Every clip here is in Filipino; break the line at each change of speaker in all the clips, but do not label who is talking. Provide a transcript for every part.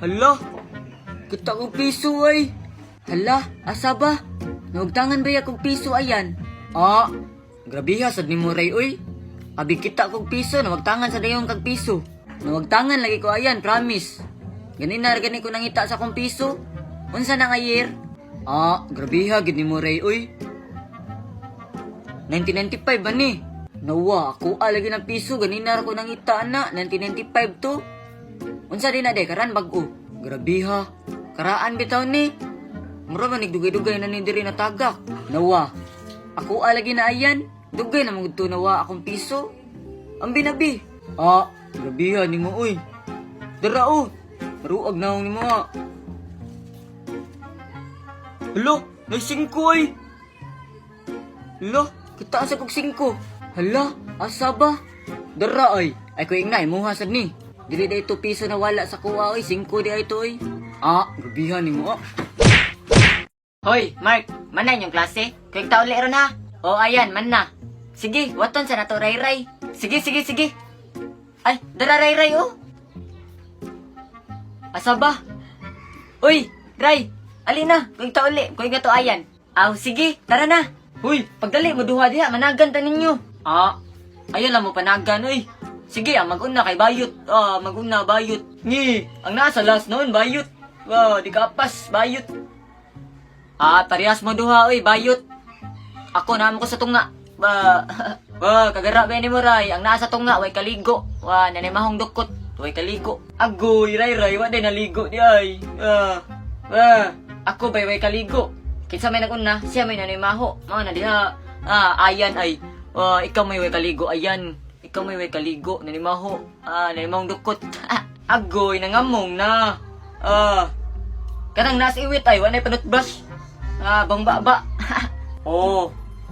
Hala, kita kong piso ay. Hala, asa ba? Nawagtangan ba akong piso ayan? Ah, grabe ha, sad ni mo ray uy. Abi kita kong piso, nawagtangan sa dayon kag piso. Nawagtangan lagi ko ayan, promise. Gani ko nangita sa kong piso. Unsa na nga year? Ah, grabe ha, gid ni mo ray uy. 1995 ba ni? Nawa, ako lagi ng piso, ganina ko nangita na, 1995 to. Unsa din na de, karan bag-o. Grabe ha, karaan bitaw ni. Mura man nigdugay-dugay na ni diri na tagak. Nawa, ako lagi na ayan. Dugay na mong ito nawa akong piso. Ang binabi. Ah, grabe ha, ni mo uy. Dara o, maruag na akong ni mo ha. Hala, may 5 ay. Hala, kita asa kog 5. Hala, asa ba? Dara ay. Ay ko ingnay, muhasad ni. Dili da ito piso na wala sa kuha ay 5 di ay ito ay. Ah, grabihan ni mo.
Hoy, Mark, manan yung klase? Kuwing taon lero na. O ayan, man na. Sige, waton sa nato ray-ray. Sige. Ay, dara ray-ray oh. Asa ba? Uy, Ray, alina, kuwing taon li, kuwing nga to ayan. Aw, sige, tara na. Uy, pagdali mo duha diha, managan ta ninyo. Ah, ayun lang mo panagan, uy. Sige, mag-una kay bayot. Mag-una, bayot. Ngi, ang nasa last noon, bayot. Di kapas, bayot. Parehas mo duha, uy, bayot. Ako naman ko sa tunga. Kagara ba ni mo, Ray? Ang nasa tunga, way kaligo. Nanimahong dukot, way kaligo. Agoy, Ray, wa din naligo di ay. Ako bay way kaligo. Kinsa may nag-una, siya may nanimaho. Mga na diha. Ayan ay. Ikaw may way kaligo, ayan. Ikaw may way kaligo, nanimaho. Nanimahong dukot. Agoy, nangamong na. Kanang nasa iwit ay, wanay panutbrush. Bang-ba.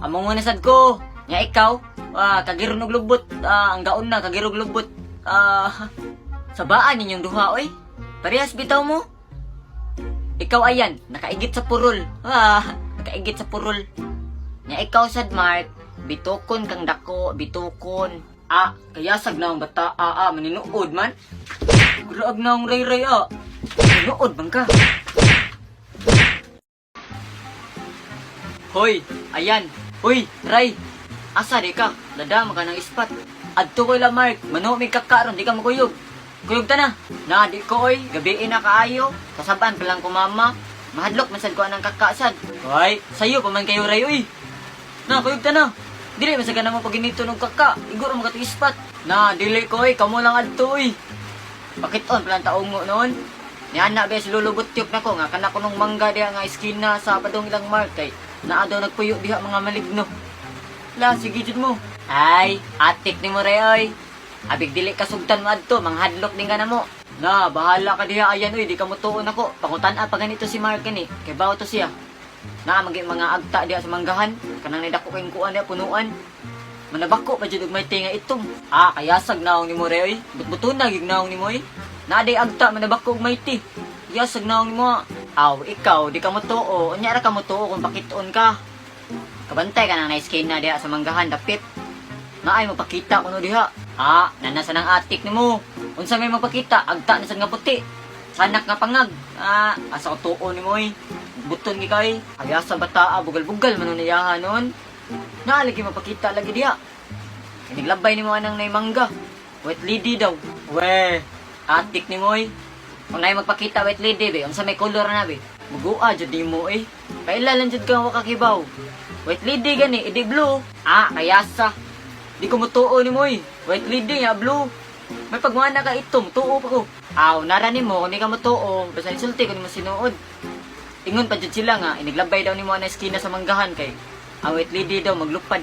Among mo nasad ko. Nya ikaw, kagirog og lubot. Ang gaon na, kagirog lubot. Sabaan ninyong duha, oy. Parehas bitaw mo. Ikaw ayan, nakaigit sa purol. Nakaigit sa purol. Nya ikaw sad, Mark. Bitukon kang dako, bitukon. Kaya sag na ang bata, maninuod man. Gulaag na ang ray-ray, maninuod man ka. Hoy, ayan. Uy, Ray. Asa di ka? Dadama ka ng ispat. Adto ko la, Mark. Mano may kakaron, di ka makuyog. Kuyog ta na. Di ko, oy. Gabiin na kaayo. Kasabaan pa lang ko, mama. Mahadlok, masad ko anang kakasad. Hoy, sayo pa man kayo, Ray, uy. Kuyog ta na. Dili masaga na mo pag ginito ng kaka. Iguro mo katong ispat. Dili ko, oy. Kamo lang adto, oy. Bakit on palang taong mo noon? Niyan na, bes, lulubutyok na ko. Nga kana ko nung mangga diha nga iskina sa padong ilang mark kay naa daw nagpuyo diha mga maligno. La, sige jud mo. Ay, atik ni mo ray, oy. Abig dili ka sugtan mo adto, manghadlok din ka na mo. Bahala ka diha ayan, oy. Di ka mo tuon ako. Pangutan-a pa ganito si Mark ni. Kay bawo to siya. Magi mga agta diha sa manggahan. Kanang nidako kayong kuan diha punuan. Manabako pa jud og may tinga itong. Kaya sag naong ni mo ray, oy. Butbuton na gig naong ni mo, oy. Naday agta manabako og may ti. Kaya sag naong ni mo. Ikaw, di ka mo tuo. Unya ra ka mo tuo kung pakituon ka. Kabantay ka nang na-skin na diha sa manggahan, dapit. Naay mo pakita kuno diha. Nanasa ng atik ni mo. Unsa may magpakita, agta na sad nga puti. Sanak nga pangag. Asa ko tuo ni mo, oy. Buton gi kay. Kaya sa bata, bugal-bugal man niyahan noon. Naalagi mapakita lagi diha. Kiniglabay ni mo anang nay mangga. Wet lady daw. Atik ni mo, oy. Kung na'y magpakita wet lady, be, unsa may color na, be. Magua, jud di mo, eh. Kailan jud ka wakakibaw. Wet lady gani, edi blue. Kaya sa. Di ko mutuo ni mo, eh. Wet lady, blue. May pagmana ka itom, tuo pa ko. Nara ni mo, kung di ka mutuo, basta insulti ko ni mo sinuod. Ingon pa jud sila nga, iniglabay daw ni mo na eskina sa manggahan kay. Ang wet lady daw maglupad.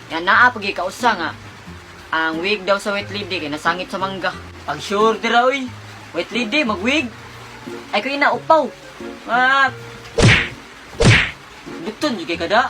Yan naa pagi kausa nga. Ang wig daw sa wet lady kay nasangit sa mangga. Pag sure dira, oy. Wait lady, magwig. Ay ko ina upaw. Bukton, di kay kada.